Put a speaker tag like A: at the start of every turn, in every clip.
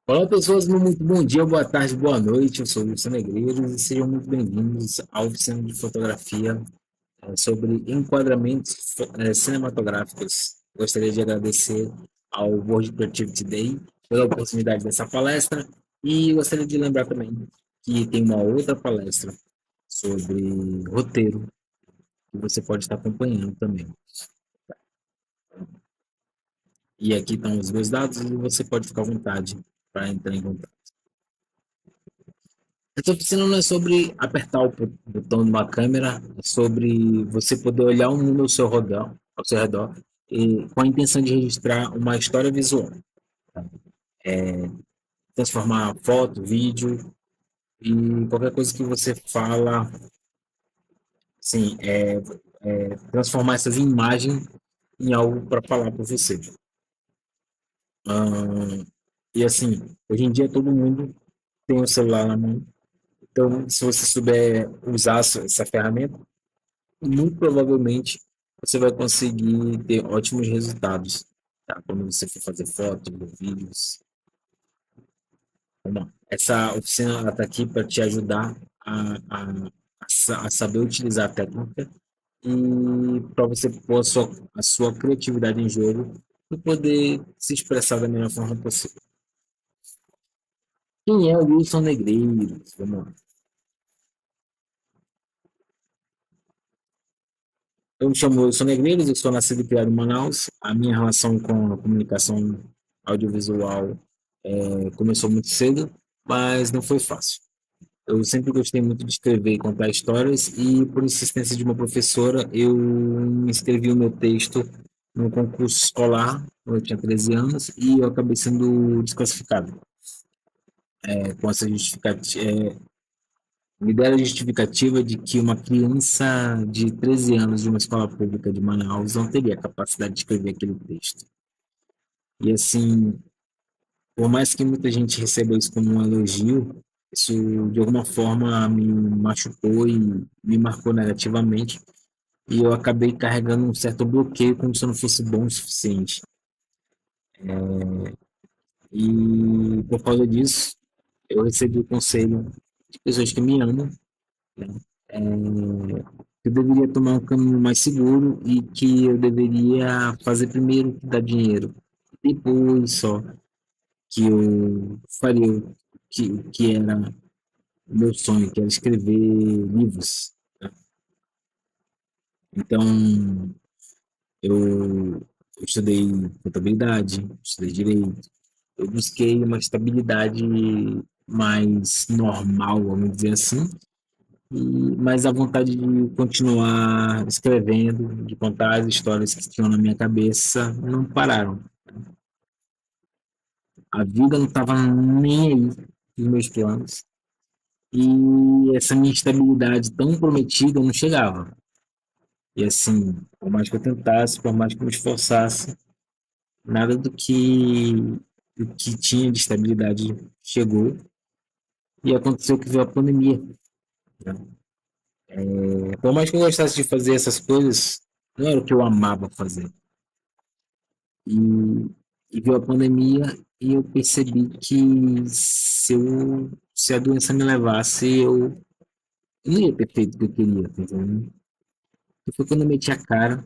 A: Olá, pessoas, muito bom dia, boa tarde, boa noite. Eu sou o Wilson Negreiros e sejam muito bem-vindos ao oficina de fotografia sobre enquadramentos cinematográficos. Gostaria de agradecer ao World Creativity Day pela oportunidade dessa palestra e gostaria de lembrar também que tem uma outra palestra sobre roteiro que você pode estar acompanhando também. E aqui estão os meus dados e você pode ficar à vontade para entrar em contato. Essa oficina não é sobre apertar o botão de uma câmera, é sobre você poder olhar o mundo ao seu redor, e, com a intenção de registrar uma história visual, transformar foto, vídeo e qualquer coisa que você fala, sim, transformar essas imagens em algo para falar para você. E assim, hoje em dia todo mundo tem um celular na mão, então se você souber usar essa ferramenta, muito provavelmente você vai conseguir ter ótimos resultados, tá? Quando você for fazer fotos, vídeos. Bom, essa oficina está aqui para te ajudar a saber utilizar a técnica e para você pôr a sua criatividade em jogo e poder se expressar da melhor forma possível. Quem é o Wilson Negreiros? Vamos lá. Eu me chamo Wilson Negreiros, eu sou nascido e criado em Manaus. A minha relação com a comunicação audiovisual começou muito cedo, mas não foi fácil. Eu sempre gostei muito de escrever e contar histórias e, por insistência de uma professora, eu escrevi o meu texto no concurso escolar, quando eu tinha 13 anos, e eu acabei sendo desclassificado. Com essa justificativa, me deram a justificativa de que uma criança de 13 anos de uma escola pública de Manaus não teria a capacidade de escrever aquele texto. E assim, por mais que muita gente receba isso como um elogio, isso de alguma forma me machucou e me marcou negativamente. E eu acabei carregando um certo bloqueio como se eu não fosse bom o suficiente. E por causa disso, eu recebi o conselho de pessoas que me amam, né? Que eu deveria tomar um caminho mais seguro e que eu deveria fazer primeiro o que dá dinheiro. Depois só que eu faria o que era o meu sonho, que era escrever livros. Né? Então, eu estudei contabilidade, estudei direito, eu busquei uma estabilidade mais normal, vamos dizer assim, mas a vontade de continuar escrevendo, de contar as histórias que tinham na minha cabeça, não pararam. A vida não estava nem aí nos meus planos. E essa minha estabilidade tão prometida não chegava. E assim, por mais que eu tentasse, por mais que eu me esforçasse, nada do que tinha de estabilidade chegou. E aconteceu que veio a pandemia. Né? Por mais que eu gostasse de fazer essas coisas, não era o que eu amava fazer. E, e veio a pandemia e eu percebi que se a doença me levasse, eu não ia ter feito o que eu queria, tá entendendo? E foi quando eu meti a cara,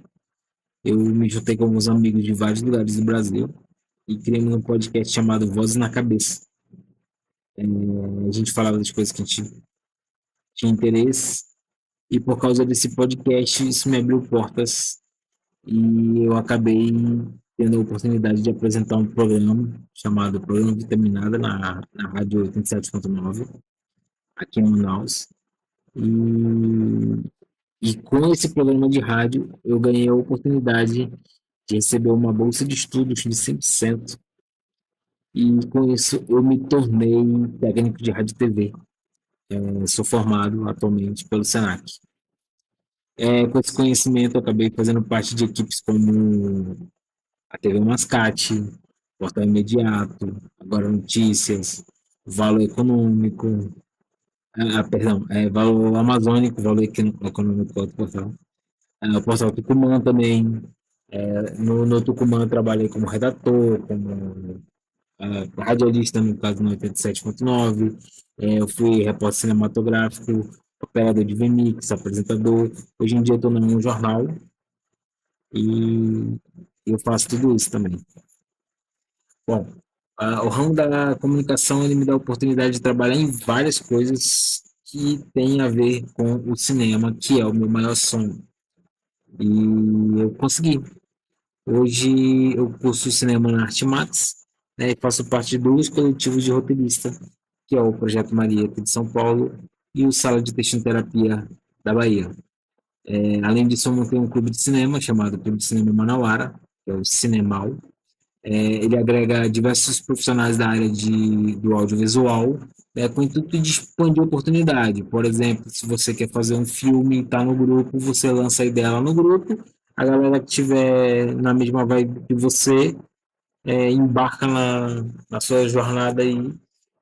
A: eu me juntei com alguns amigos de vários lugares do Brasil e criamos um podcast chamado Vozes na Cabeça. A gente falava das coisas que a gente tinha interesse e por causa desse podcast isso me abriu portas e eu acabei tendo a oportunidade de apresentar um programa chamado Programa Vitaminada na Rádio 87.9 aqui em Manaus. E com esse programa de rádio eu ganhei a oportunidade de receber uma bolsa de estudos de 100%. E com isso eu me tornei técnico de rádio e TV. Eu sou formado atualmente pelo Senac. Com esse conhecimento, eu acabei fazendo parte de equipes como a TV Mascate, Portal Imediato, Agora Notícias, Valor Econômico, perdão, Valor Amazônico, Valor Econômico do portal. O Portal Tucumã também. No Tucumã eu trabalhei como redator, como radialista no caso no 87.9, eu fui repórter cinematográfico, operador de VMix, apresentador. Hoje em dia eu estou num jornal e eu faço tudo isso também. Bom, o ramo da comunicação ele me dá a oportunidade de trabalhar em várias coisas que têm a ver com o cinema, que é o meu maior sonho. E eu consegui. Hoje eu curso cinema na Artimax, né, e faço parte de dois coletivos de roteirista, que é o Projeto Maria aqui de São Paulo e o Sala de Terapia da Bahia. Além disso, eu montei um clube de cinema chamado Clube de Cinema Manauara, que é o Cinemal. Ele agrega diversos profissionais da área do audiovisual, com o intuito de expandir a oportunidade. Por exemplo, se você quer fazer um filme e está no grupo, você lança a ideia lá no grupo, a galera que estiver na mesma vibe que você embarca na sua jornada aí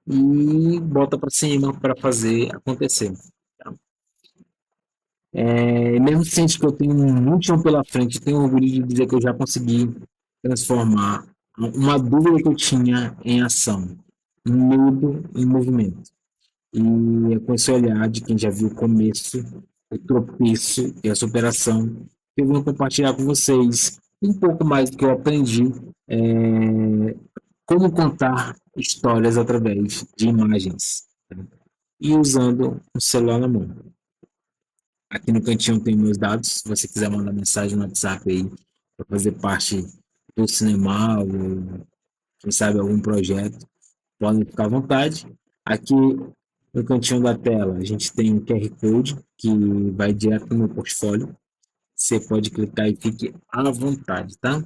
A: e bota para cima para fazer acontecer. Tá? Mesmo ciente que eu tenho muito chão pela frente, tenho orgulho de dizer que eu já consegui transformar uma dúvida que eu tinha em ação, um medo em movimento. E é com esse olhar de quem já viu o começo, o tropeço e a superação, que eu vou compartilhar com vocês um pouco mais do que eu aprendi, é, como contar histórias através de imagens, né? E usando o celular na mão. Aqui no cantinho tem meus dados. Se você quiser mandar mensagem no WhatsApp aí para fazer parte do cinema ou quem sabe algum projeto, podem ficar à vontade. Aqui no cantinho da tela a gente tem um QR Code que vai direto no meu portfólio. Você pode clicar e fique à vontade, tá?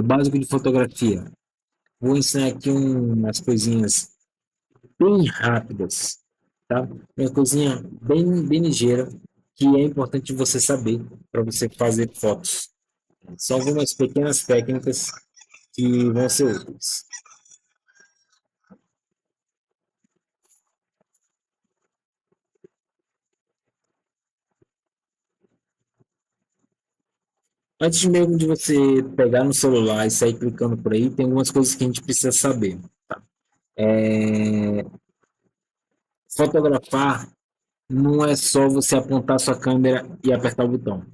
A: Básico de fotografia. Vou ensinar aqui umas coisinhas bem rápidas, tá? Uma coisinha bem ligeira que é importante você saber para você fazer fotos. São algumas pequenas técnicas que vão ser úteis. Antes mesmo de você pegar no celular e sair clicando por aí, tem algumas coisas que a gente precisa saber. Tá? Fotografar não é só você apontar sua câmera e apertar o botão.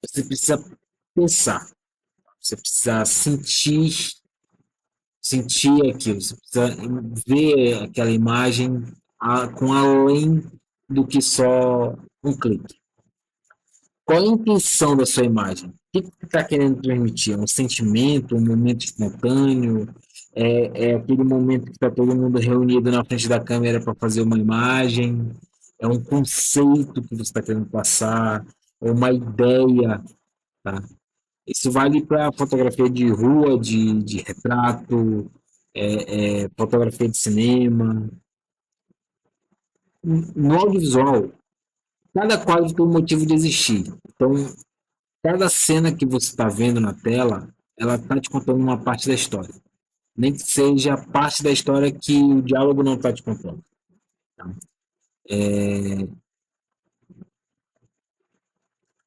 A: Você precisa pensar, você precisa sentir aquilo, você precisa ver aquela imagem com além do que só um clique. Qual a intenção da sua imagem? O que você está querendo transmitir? É um sentimento, um momento espontâneo? É aquele momento que está todo mundo reunido na frente da câmera para fazer uma imagem? É um conceito que você está querendo passar? É uma ideia? Tá? Isso vale para fotografia de rua, de retrato, fotografia de cinema. No audiovisual, cada quadro tem um motivo de existir. Então, cada cena que você está vendo na tela, ela está te contando uma parte da história. Nem que seja parte da história que o diálogo não está te contando. Tá?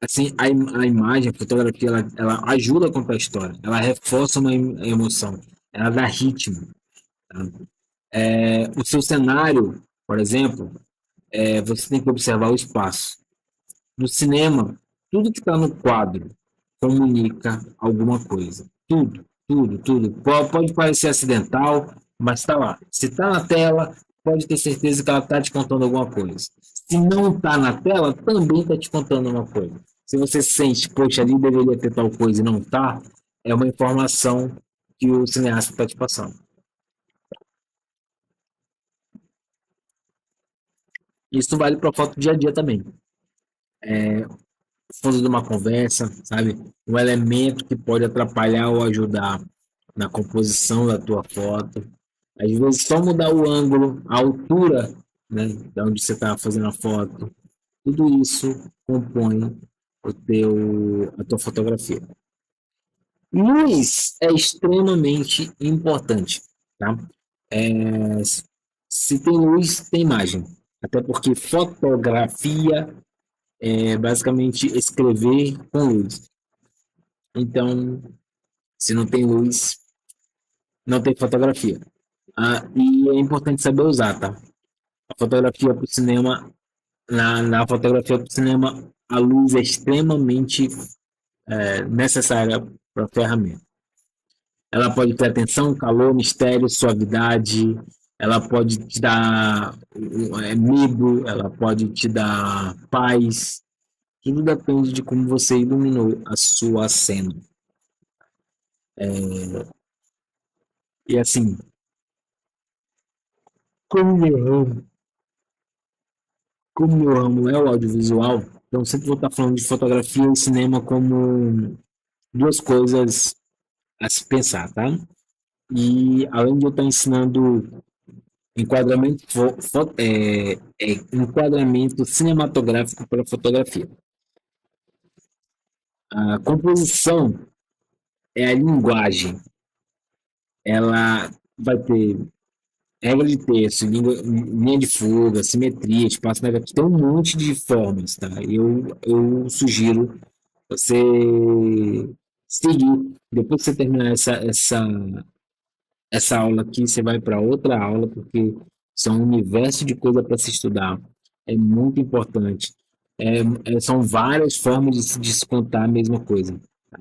A: Assim, a imagem, a fotografia, ela ajuda a contar a história. Ela reforça uma emoção. Ela dá ritmo. Tá? O seu cenário, por exemplo, você tem que observar o espaço. No cinema, tudo que está no quadro comunica alguma coisa. Tudo, tudo, tudo. Pode parecer acidental, mas está lá. Se está na tela, pode ter certeza que ela está te contando alguma coisa. Se não está na tela, também está te contando uma coisa. Se você sente, poxa, ali deveria ter tal coisa e não está, é uma informação que o cineasta está te passando. Isso vale para a foto dia a dia também. Fundo de uma conversa, sabe? Um elemento que pode atrapalhar ou ajudar na composição da tua foto. Às vezes só mudar o ângulo, a altura, né, de onde você está fazendo a foto, tudo isso compõe a tua fotografia. Luz é extremamente importante, tá? É, se tem luz, tem imagem. Até porque fotografia basicamente escrever com luz. Então, Se não tem luz, não tem fotografia. E é importante saber usar, tá? A fotografia para o cinema, na fotografia para o cinema, a luz é extremamente necessária para a ferramenta. Ela pode ter atenção, calor, mistério, suavidade, ela pode te dar medo, ela pode te dar paz. Tudo depende de como você iluminou a sua cena. E assim, como meu ramo, como meu ramo é o audiovisual, então sempre vou estar falando de fotografia e cinema como duas coisas a se pensar, tá? E além de eu estar ensinando enquadramento, enquadramento cinematográfico para fotografia. A composição é a linguagem. Ela vai ter regra de texto, linha de fuga, simetria, espaço negativo, tem um monte de formas, tá? Eu sugiro você seguir. Depois que você terminar essa aula aqui, você vai para outra aula, porque são um universo de coisa para se estudar. É muito importante. São várias formas de se contar a mesma coisa. Tá?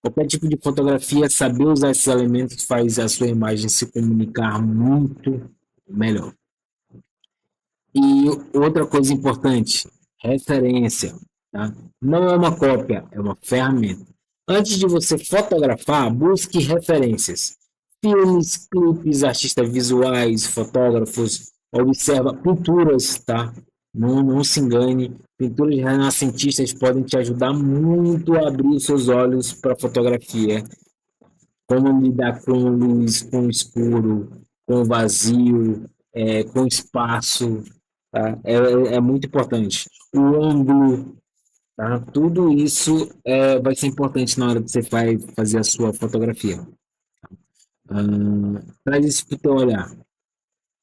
A: Qualquer tipo de fotografia, saber usar esses elementos faz a sua imagem se comunicar muito melhor. E outra coisa importante, referência. Tá? Não é uma cópia, é uma ferramenta. Antes de você fotografar, busque referências. Filmes, clipes, artistas visuais, fotógrafos, observa pinturas, tá? Não se engane, pinturas renascentistas podem te ajudar muito a abrir os seus olhos para a fotografia. Como lidar com luz, com escuro, com vazio, com espaço, tá? É muito importante. O ângulo, tá? Tudo isso vai ser importante na hora que você vai fazer a sua fotografia. Traz isso para o teu olhar.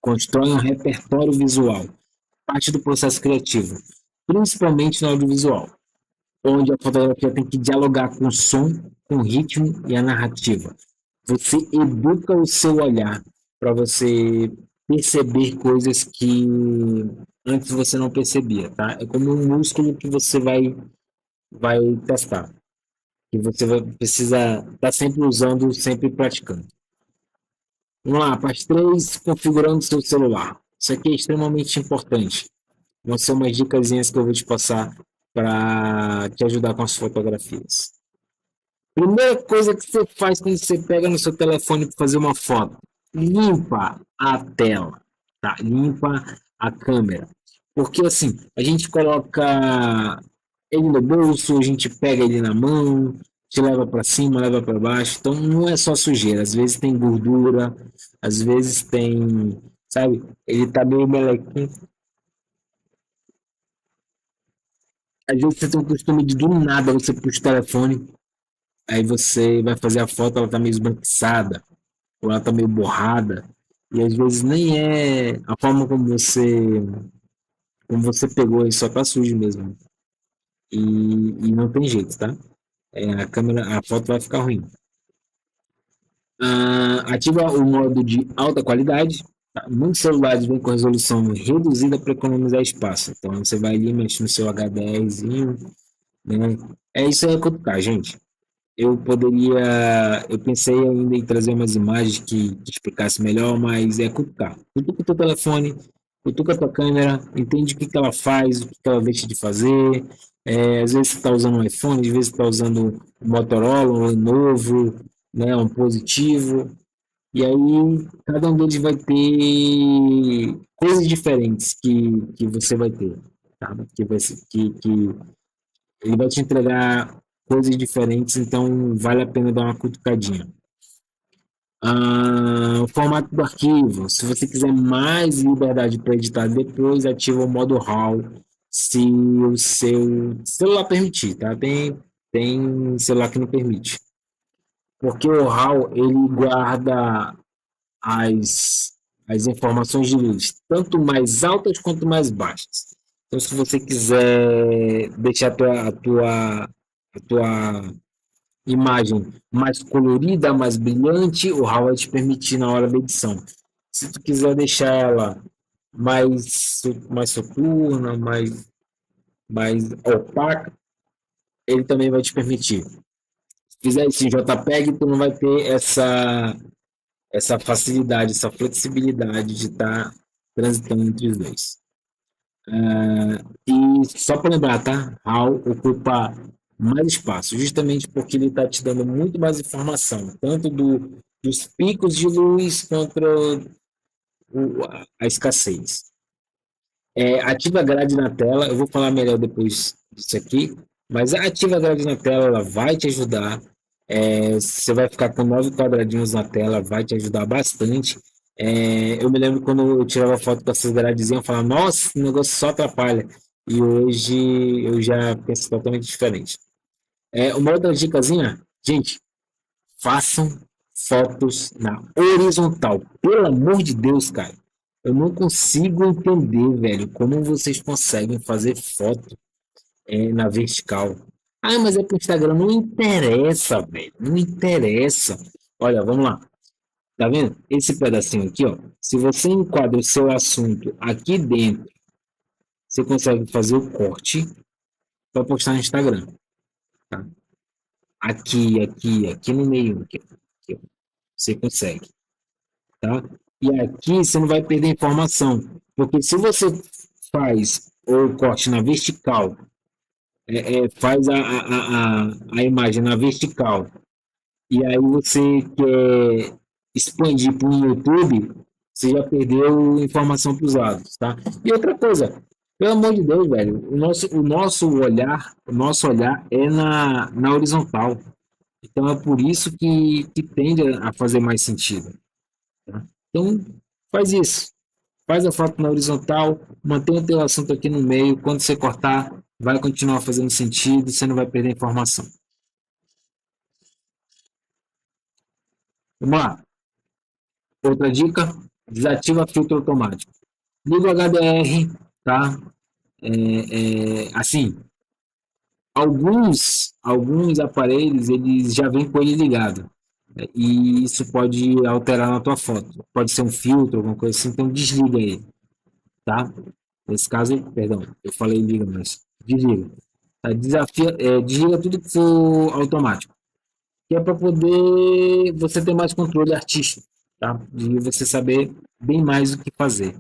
A: Constrói um repertório visual. Parte do processo criativo, principalmente no audiovisual, onde a fotografia tem que dialogar com o som, com o ritmo e a narrativa. Você educa o seu olhar para você perceber coisas que antes você não percebia, tá? É como um músculo que você vai testar, que você vai precisar estar tá sempre usando, sempre praticando. Vamos lá, parte 3, configurando seu celular. Isso aqui é extremamente importante. Vão ser umas dicas que eu vou te passar para te ajudar com as fotografias. Primeira coisa que você faz quando você pega no seu telefone para fazer uma foto, limpa a tela, tá? Limpa a câmera. Porque assim, a gente coloca ele no bolso, a gente pega ele na mão, te leva para cima, leva para baixo. Então não é só sujeira, às vezes tem gordura, às vezes tem, sabe? Ele tá meio melequinho. Às vezes você tem o costume de do nada você puxa o telefone, aí você vai fazer a foto, ela tá meio esbranquiçada, ou ela tá meio borrada, e às vezes nem é a forma como você pegou, ele só tá sujo mesmo. E não tem jeito, tá? A câmera, a foto vai ficar ruim. Ativa o modo de alta qualidade. Tá? Muitos celulares vêm com resolução reduzida para economizar espaço. Então você vai ali, mexe no seu HDRzinho, né? É isso aí, cutucar, gente. Eu pensei ainda em trazer umas imagens que explicasse melhor, mas é cutucar. Cutuca o teu telefone, cutuca a tua câmera, entende o que ela faz, o que ela deixa de fazer. Às vezes você está usando um iPhone, às vezes você está usando um Motorola, um Lenovo, né, um Positivo. E aí, cada um deles vai ter coisas diferentes que você vai ter, tá? Que ele vai te entregar coisas diferentes, então vale a pena dar uma cutucadinha. O formato do arquivo, se você quiser mais liberdade para editar depois, ativa o modo RAW, se o seu celular permitir, tá? Tem celular que não permite. Porque o RAW, ele guarda as informações de luz, tanto mais altas quanto mais baixas. Então, se você quiser deixar a tua imagem mais colorida, mais brilhante, o RAW vai te permitir na hora da edição. Se tu quiser deixar ela mais soturna, mais opaca, ele também vai te permitir. Se fizer isso em JPEG, tu não vai ter essa facilidade, essa flexibilidade de estar transitando entre os dois. E só para lembrar, tá? RAW ocupa mais espaço, justamente porque ele está te dando muito mais informação, tanto dos picos de luz contra a escassez. Ativa a grade na tela, eu vou falar melhor depois disso aqui, mas a ativa a grade na tela, ela vai te ajudar. Você vai ficar com 9 quadradinhos na tela, vai te ajudar bastante. Eu me lembro quando eu tirava foto com essas gradezinhas, eu falava, nossa, o negócio só atrapalha. E hoje eu já penso totalmente diferente. Uma outra dicasinha, gente, façam fotos na horizontal. Pelo amor de Deus, cara. Eu não consigo entender, velho, como vocês conseguem fazer foto na vertical. Ah, mas é pro Instagram. Não interessa, velho. Não interessa. Olha, vamos lá. Tá vendo? Esse pedacinho aqui, ó. Se você enquadra o seu assunto aqui dentro, você consegue fazer o corte para postar no Instagram. Tá? Aqui no meio. Aqui, ó. Você consegue. Tá? E aqui você não vai perder informação. Porque se você faz o corte na vertical, faz a imagem na vertical, e aí você quer expandir para o YouTube, você já perdeu informação para os lados, tá? E outra coisa, pelo amor de Deus, velho, o nosso olhar é na horizontal. Então é por isso que tende a fazer mais sentido. Tá? Então, faz isso. Faz a foto na horizontal, mantém o teu assunto aqui no meio. Quando você cortar, vai continuar fazendo sentido, você não vai perder informação. Vamos lá. Outra dica: desativa filtro automático. Liga o HDR, tá? Assim, alguns aparelhos eles já vêm com ele ligado. E isso pode alterar na tua foto. Pode ser um filtro, alguma coisa assim, então desliga ele, tá? Nesse caso, perdão, eu falei liga, mas desliga. Tá? Desliga tudo que for automático, que é para poder você ter mais controle artístico, tá? De você saber bem mais o que fazer.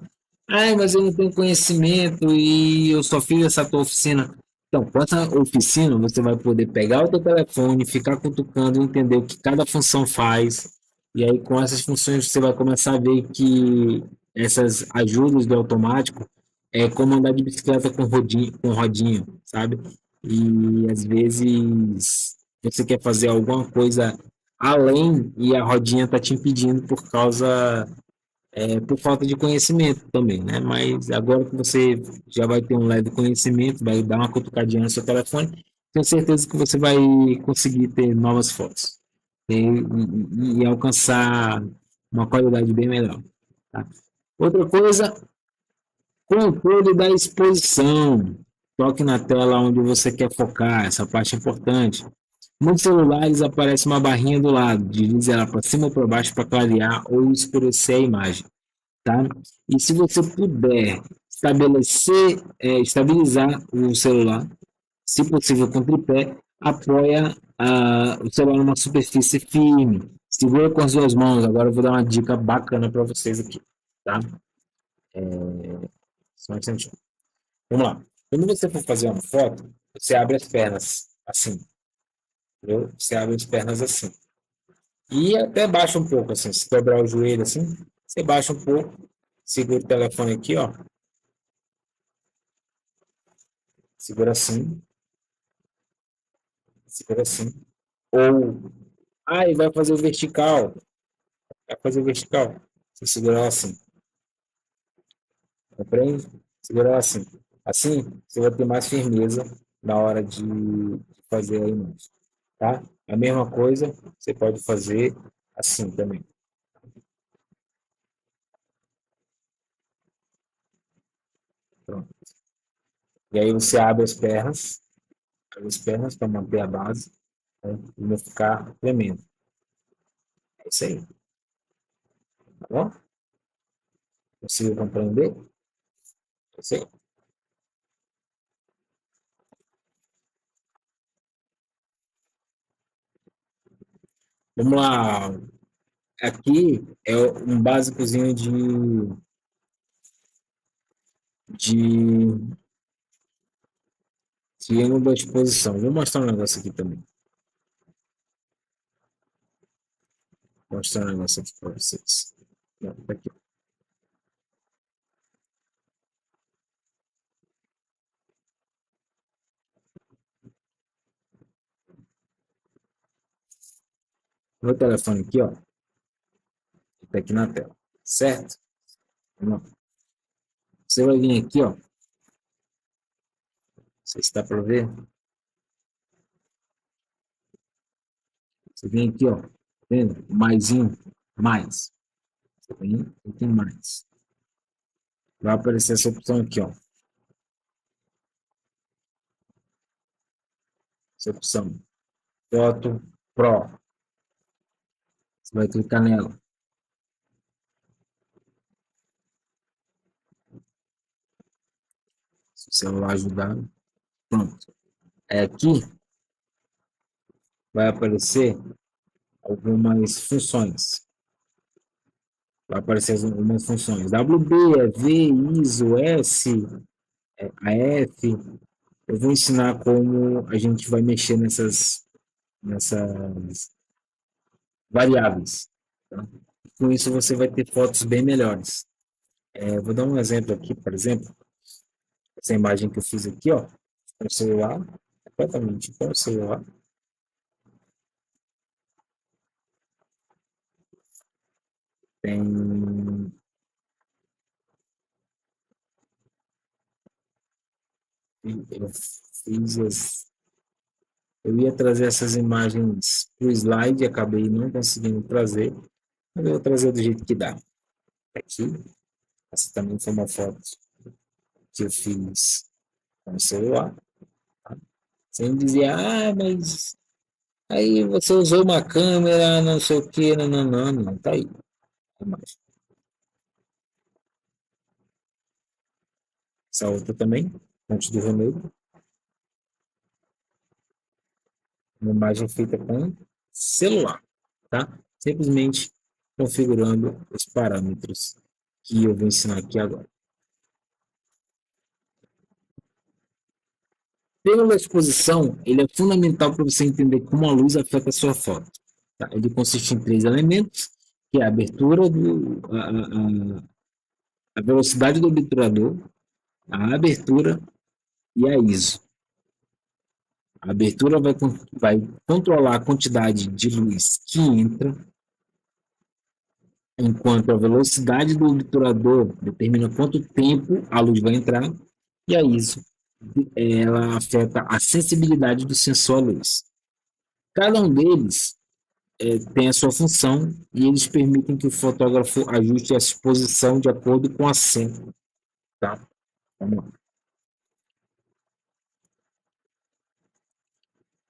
A: Ah, mas eu não tenho conhecimento e eu só fiz essa tua oficina. Então, com essa oficina, você vai poder pegar o teu telefone, ficar cutucando, entender o que cada função faz. E aí, com essas funções, você vai começar a ver que essas ajudas do automático é como andar de bicicleta com rodinha, sabe? E às vezes você quer fazer alguma coisa além e a rodinha está te impedindo por falta de conhecimento também, né? Mas agora que você já vai ter um leve conhecimento, vai dar uma cutucadinha no seu telefone, tenho certeza que você vai conseguir ter novas fotos e alcançar uma qualidade bem melhor. Tá? Outra coisa, controle da exposição. Toque na tela onde você quer focar, essa parte é importante. Muitos celulares aparece uma barrinha do lado, deslize ela para cima ou para baixo para clarear ou escurecer a imagem, tá? E se você puder estabilizar o celular, se possível com tripé, apoia o celular numa superfície firme, segura com as duas mãos. Agora eu vou dar uma dica bacana para vocês aqui, tá? Só um instantinho. Vamos lá. Quando você for fazer uma foto, você abre as pernas assim, entendeu? Você abre as pernas assim. E até baixa um pouco, assim, se dobrar o joelho assim, você baixa um pouco, segura o telefone aqui, ó, segura assim, segura assim. Ou, e vai fazer o vertical, vai fazer o vertical. Você segura ela assim, compreende? Segura ela assim. Assim, você vai ter mais firmeza na hora de fazer a imagem, tá? A mesma coisa, você pode fazer assim também. Pronto. E aí você abre as pernas para manter a base. Né? E não ficar tremendo. É isso aí, tá bom? Conseguiu compreender? É isso aí. Vamos lá. Aqui é um básicozinho de triângulo da exposição. Vou mostrar um negócio aqui também. Vou mostrar um negócio aqui para vocês. Não, tá aqui. Meu telefone aqui, ó, tá aqui na tela, certo? Vamos lá. Você vai vir aqui, ó, não sei se dá para ver. Você vem aqui, ó, tá vendo? Maisinho, mais. Você vem e tem mais. Vai aparecer essa opção aqui, ó. Essa opção, Foto Pro. Você vai clicar nela. Se o celular ajudar, pronto. É aqui vai aparecer algumas funções. Vai aparecer algumas funções. WB, V, ISO, S, AF. Eu vou ensinar como a gente vai mexer nessas variáveis. Tá? Com isso você vai ter fotos bem melhores. Vou dar um exemplo aqui, por exemplo, essa imagem que eu fiz aqui, ó, com o celular, completamente com o celular. Tem eu fiz eu ia trazer essas imagens para o slide, acabei não conseguindo trazer, mas eu vou trazer do jeito que dá. Aqui, essa também foi uma foto que eu fiz com o celular. Tá? Sem dizer, mas aí você usou uma câmera, não sei o que, não, tá aí. Essa outra também, antes do Ronaldo, uma imagem feita com celular, tá? Simplesmente configurando os parâmetros que eu vou ensinar aqui agora. Pela exposição, ele é fundamental para você entender como a luz afeta a sua foto. Tá? Ele consiste em três elementos, que é a abertura, a velocidade do obturador, a abertura e a ISO. A abertura vai controlar a quantidade de luz que entra, enquanto a velocidade do obturador determina quanto tempo a luz vai entrar, e a ISO ela afeta a sensibilidade do sensor à luz. Cada um deles tem a sua função e eles permitem que o fotógrafo ajuste a exposição de acordo com a cena. Tá? Vamos lá.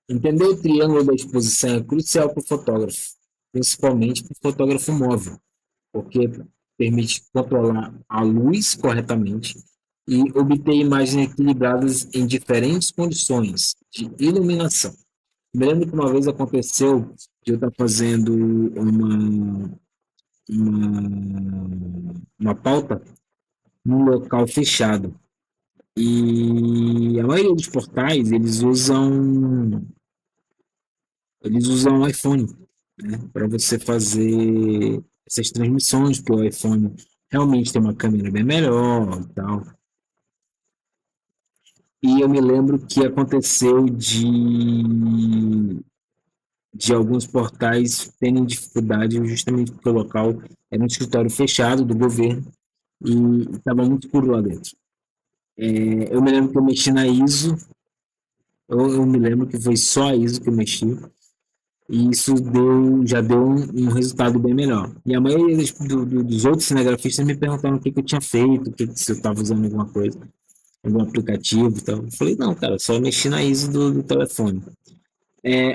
A: Entender o triângulo da exposição é crucial para o fotógrafo, principalmente para o fotógrafo móvel, porque permite controlar a luz corretamente e obter imagens equilibradas em diferentes condições de iluminação. Me lembro que uma vez aconteceu de eu estar fazendo uma pauta num local fechado. E a maioria dos portais, eles usam iPhone, né, para você fazer essas transmissões, porque o iPhone realmente tem uma câmera bem melhor e tal. E eu me lembro que aconteceu de alguns portais terem dificuldade justamente porque o local era um escritório fechado do governo e estava muito escuro lá dentro. Eu me lembro que eu mexi na ISO, eu me lembro que foi só a ISO que eu mexi, e isso já deu um resultado bem melhor. E a maioria dos outros cinegrafistas me perguntaram o que eu tinha feito, se eu estava usando alguma coisa, algum aplicativo e tal. Eu falei, não, cara, só mexi na ISO do telefone.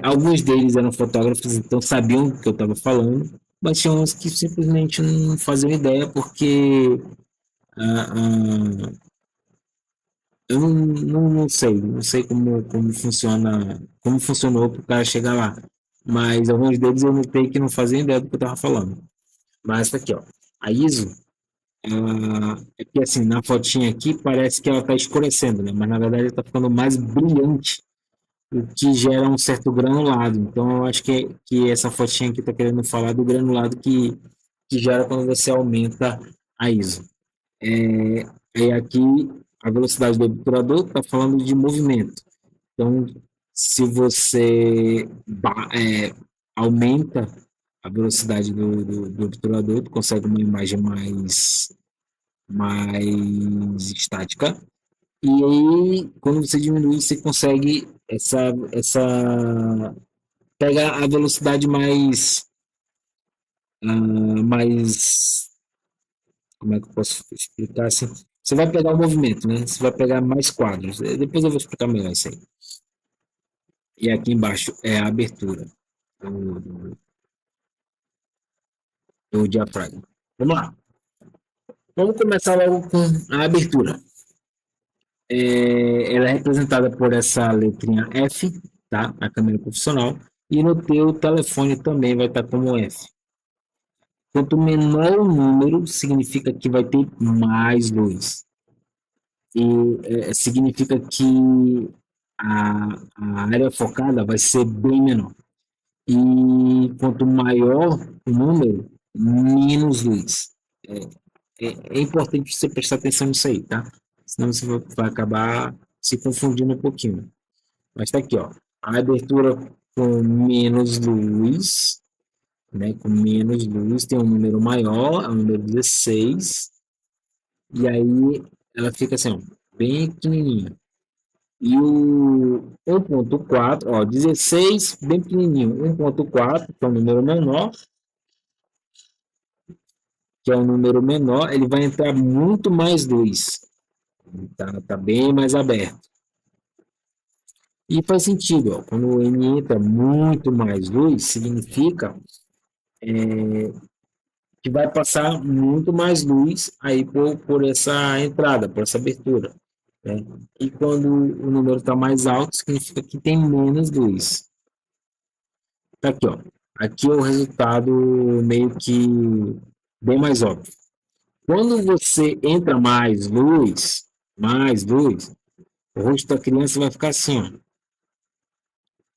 A: Alguns deles eram fotógrafos, então sabiam o que eu estava falando, mas tinha uns que simplesmente não faziam ideia, porque ah, ah, eu não sei como funciona, como funcionou para o cara chegar lá. Mas alguns deles eu notei que não faziam ideia do que eu estava falando. Mas tá aqui, ó. A ISO, é que assim, na fotinha aqui parece que ela está escurecendo, né? Mas na verdade ela está ficando mais brilhante, o que gera um certo granulado. Então eu acho que essa fotinha aqui está querendo falar do granulado que gera quando você aumenta a ISO. Aqui a velocidade do obturador está falando de movimento. Então, se você aumenta a velocidade do obturador, tu consegue uma imagem mais estática. E aí, quando você diminui, você consegue pega a velocidade mais, como é que eu posso explicar assim? Você vai pegar o movimento, né? Você vai pegar mais quadros. Depois eu vou explicar melhor isso aí. E aqui embaixo é a abertura do diafragma. Vamos lá. Vamos começar logo com a abertura. Ela é representada por essa letrinha F, tá? A câmera profissional. E no teu telefone também vai estar como F. Quanto menor o número, significa que vai ter mais luz. E significa que a área focada vai ser bem menor. E quanto maior o número, menos luz. É importante você prestar atenção nisso aí, tá? Senão você vai acabar se confundindo um pouquinho. Mas tá aqui, ó. A abertura com menos luz, né? Com menos luz, tem um número maior, é o número 16. E aí ela fica assim, ó, bem pequenininha. E o 1.4, ó, 16, bem pequenininho. 1.4, que é o número menor, ele vai entrar muito mais luz. Tá bem mais aberto. E faz sentido, ó, quando ele entra muito mais luz, significa que vai passar muito mais luz aí por essa entrada, por essa abertura. Né? E quando o número está mais alto, significa que tem menos luz. Tá aqui, ó. Aqui é o resultado meio que bem mais óbvio. Quando você entra mais luz, o rosto da criança vai ficar assim, ó,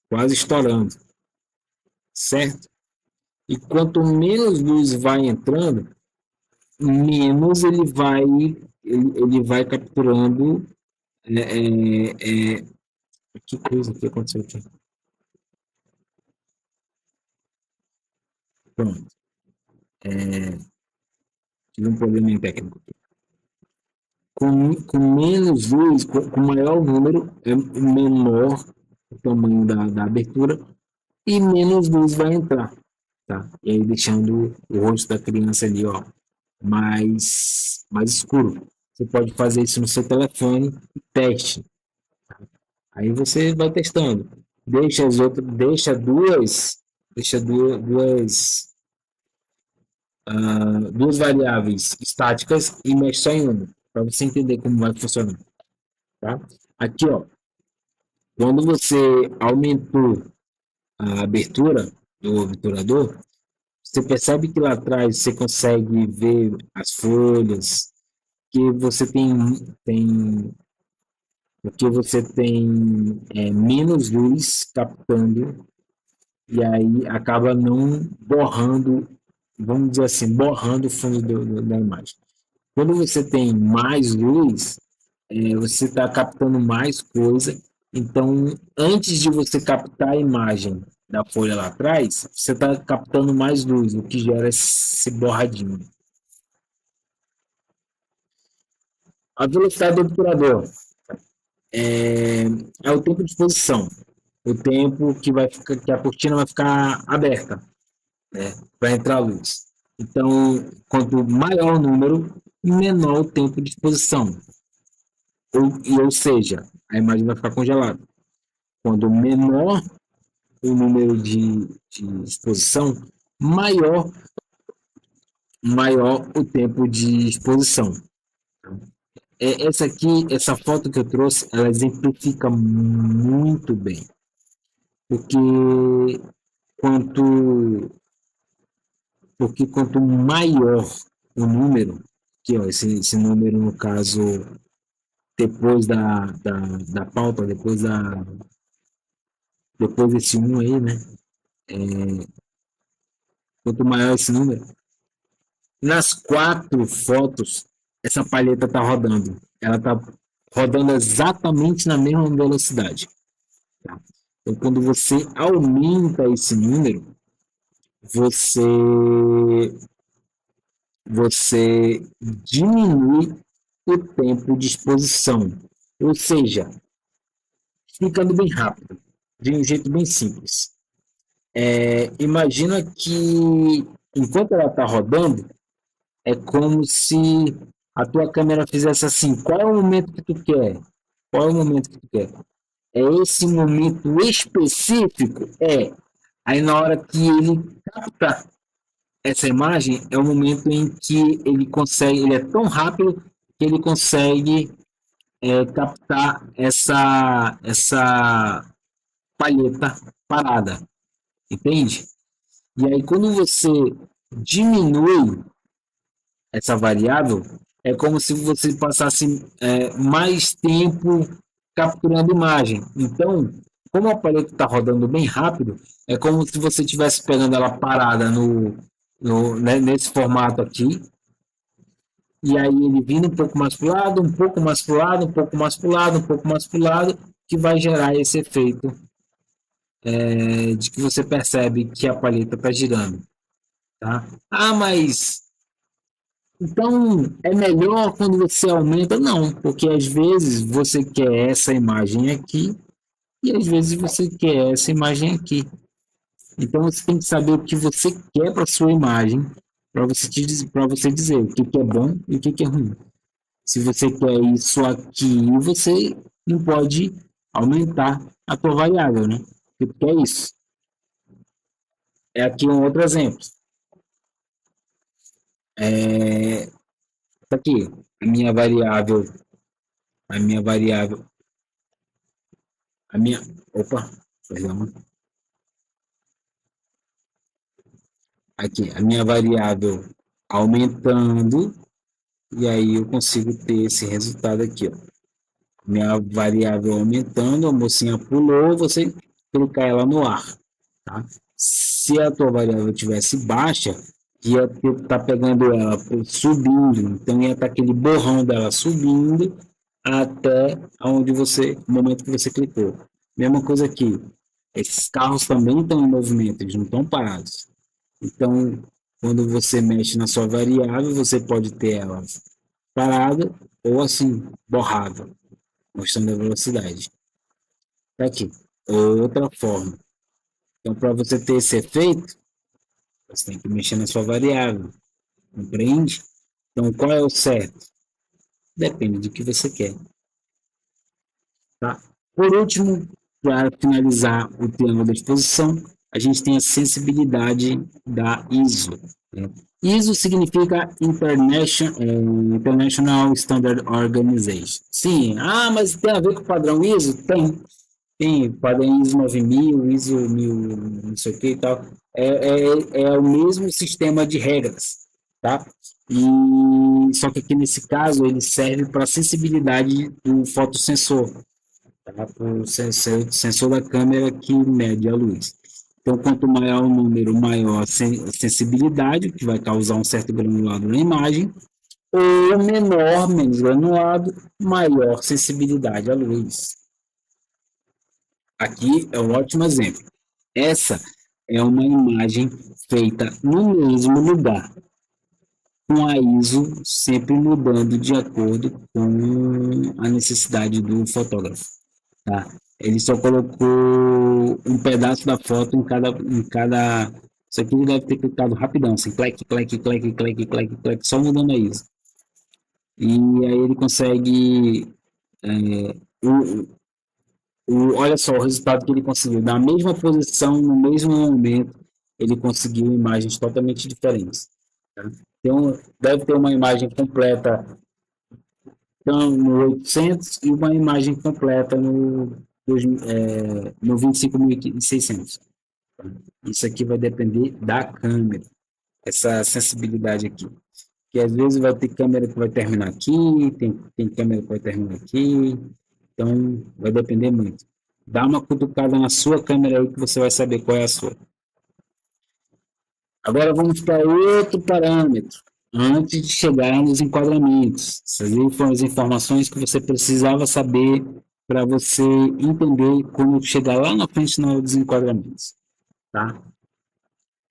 A: quase estourando, certo? E quanto menos luz vai entrando, menos ele vai capturando. Que coisa que aconteceu aqui? Pronto, tive um problema técnico. Com menos luz, com maior número, é menor o tamanho da abertura e menos luz vai entrar. Tá? E aí deixando o rosto da criança ali, ó, mais escuro. Você pode fazer isso no seu telefone e teste. Aí você vai testando. Deixa duas variáveis estáticas e mexe só em uma, para você entender como vai funcionar. Tá? Aqui, ó, quando você aumentou a abertura do obturador, você percebe que lá atrás você consegue ver as folhas, que você tem porque você tem menos luz captando e aí acaba não borrando, vamos dizer assim, borrando o fundo da imagem. Quando você tem mais luz, você está captando mais coisa. Então, antes de você captar a imagem da folha lá atrás, você está captando mais luz, o que gera esse borradinho. A velocidade do obturador é o tempo de exposição, o tempo que a cortina vai ficar aberta, né, para entrar a luz. Então, quanto maior o número, menor o tempo de exposição. Ou seja, a imagem vai ficar congelada. Quando menor o número de exposição, maior, maior o tempo de exposição. Essa aqui, essa foto que eu trouxe, ela exemplifica muito bem. Porque quanto, porque quanto maior o número, que ó, esse número no caso, depois da pauta, depois desse 1 aí, né? Quanto maior esse número, nas 4 fotos, essa palheta está rodando. Ela está rodando exatamente na mesma velocidade. Tá? Então, quando você aumenta esse número, você, você diminui o tempo de exposição. Ou seja, ficando bem rápido, de um jeito bem simples. Imagina que enquanto ela está rodando, é como se a tua câmera fizesse assim: qual é o momento que tu quer? Qual é o momento que tu quer? É esse momento específico? É. Aí na hora que ele capta essa imagem, é o momento em que ele consegue, ele é tão rápido que ele consegue captar essa palheta parada, entende? E aí quando você diminui essa variável, é como se você passasse mais tempo capturando imagem. Então, como o aparelho está rodando bem rápido, é como se você estivesse pegando ela parada nesse formato aqui, e aí ele vindo um pouco mais para o lado, um pouco mais para o lado, um pouco mais para o lado, um pouco mais para o lado, que vai gerar esse efeito de que você percebe que a palheta está girando. Tá? Ah, mas então é melhor quando você aumenta? Não, porque às vezes você quer essa imagem aqui e às vezes você quer essa imagem aqui. Então você tem que saber o que você quer para sua imagem, para você dizer o que é bom e o que é ruim. Se você quer isso aqui, você não pode aumentar a tua variável, né? Porque é isso. É aqui um outro exemplo. Tá aqui, a minha variável, a minha variável, a minha, opa, perdão, aqui, a minha variável aumentando, e aí eu consigo ter esse resultado aqui, ó. Minha variável aumentando, a mocinha pulou, você clicar ela no ar, tá? Se a tua variável tivesse baixa, ia estar tá pegando ela subindo, então ia estar tá aquele borrão dela subindo até onde você, no momento que você clicou. Mesma coisa aqui, esses carros também estão em movimento, eles não estão parados. Então, quando você mexe na sua variável, você pode ter ela parada ou assim, borrada, mostrando a velocidade. Tá aqui, outra forma. Então, para você ter esse efeito, você tem que mexer na sua variável, compreende? Então, qual é o certo? Depende do que você quer. Tá? Por último, para finalizar o triângulo da exposição, a gente tem a sensibilidade da ISO. Né? ISO significa International Standard Organization. Sim, mas tem a ver com o padrão ISO? Tem padrão ISO 9000, ISO 1000, não sei o que e tal. É o mesmo sistema de regras, tá? E só que aqui nesse caso ele serve para a sensibilidade do fotossensor, tá? O sensor da câmera que mede a luz. Então, quanto maior o número, maior a sensibilidade, que vai causar um certo granulado na imagem, ou menor, menos granulado, maior sensibilidade à luz. Aqui é um ótimo exemplo. Essa é uma imagem feita no mesmo lugar, com a ISO sempre mudando de acordo com a necessidade do fotógrafo. Tá? Ele só colocou um pedaço da foto em cada. Isso aqui ele deve ter clicado rapidão, assim, clique, clique, clique, clique, clique, clique, só mudando a ISO. E aí ele consegue. O, olha só o resultado que ele conseguiu. Na mesma posição, no mesmo momento, ele conseguiu imagens totalmente diferentes. Tá? Então, deve ter uma imagem completa no 800 e uma imagem completa no 25.600. Isso aqui vai depender da câmera, essa sensibilidade aqui. Que às vezes vai ter câmera que vai terminar aqui, tem câmera que vai terminar aqui, então vai depender muito. Dá uma cutucada na sua câmera aí que você vai saber qual é a sua. Agora vamos para outro parâmetro, antes de chegar nos enquadramentos. Essas aí foram as informações que você precisava saber para você entender quando chegar lá na frente na hora dos enquadramentos. Tá?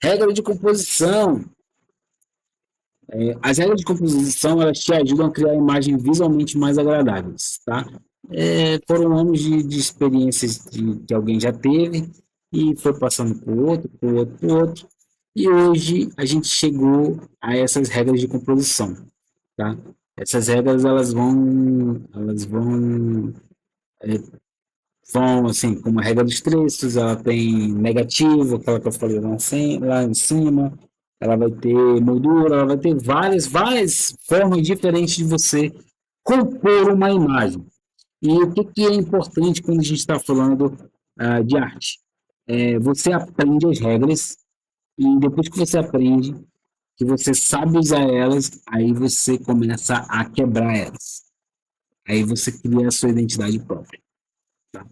A: Regra de composição. As regras de composição elas te ajudam a criar imagens visualmente mais agradáveis, tá? Foram anos de experiências que alguém já teve e foi passando por outro, por outro, por outro. E hoje a gente chegou a essas regras de composição, tá? Essas regras vão assim, como a regra dos trechos, ela tem negativo, aquela que eu falei lá em cima, ela vai ter moldura, ela vai ter várias formas diferentes de você compor uma imagem. E o que é importante quando a gente está falando de arte? Você aprende as regras e depois que você aprende, que você sabe usar elas, aí você começa a quebrar elas. Aí você cria a sua identidade própria. Tá?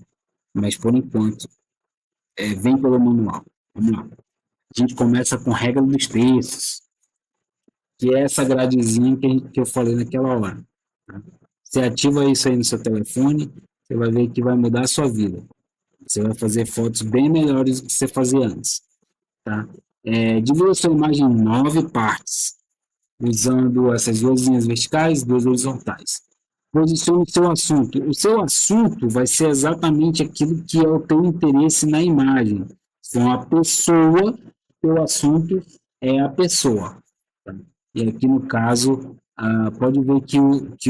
A: Mas por enquanto, vem pelo manual. Vamos lá. A gente começa com regra dos terços, que é essa gradezinha que eu falei naquela hora. Tá? Você ativa isso aí no seu telefone, você vai ver que vai mudar a sua vida. Você vai fazer fotos bem melhores do que você fazia antes. Tá? Divida a sua imagem em 9 partes, usando essas duas linhas verticais e duas horizontais. Posicione o seu assunto. O seu assunto vai ser exatamente aquilo que é o teu interesse na imagem. Se é uma pessoa, o assunto é a pessoa. Tá? E aqui no caso, pode ver que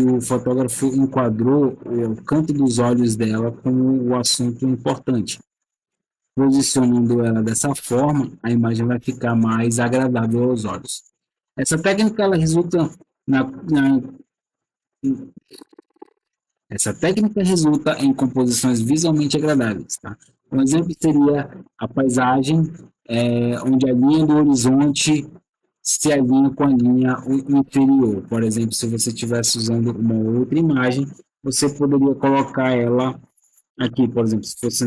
A: o fotógrafo enquadrou o canto dos olhos dela como o assunto importante. Posicionando ela dessa forma, a imagem vai ficar mais agradável aos olhos. Essa técnica ela resulta na essa técnica resulta em composições visualmente agradáveis. Tá? Um exemplo seria a paisagem, onde a linha do horizonte se alinha com a linha inferior. Por exemplo, se você estivesse usando uma outra imagem, você poderia colocar ela aqui, por exemplo, se fosse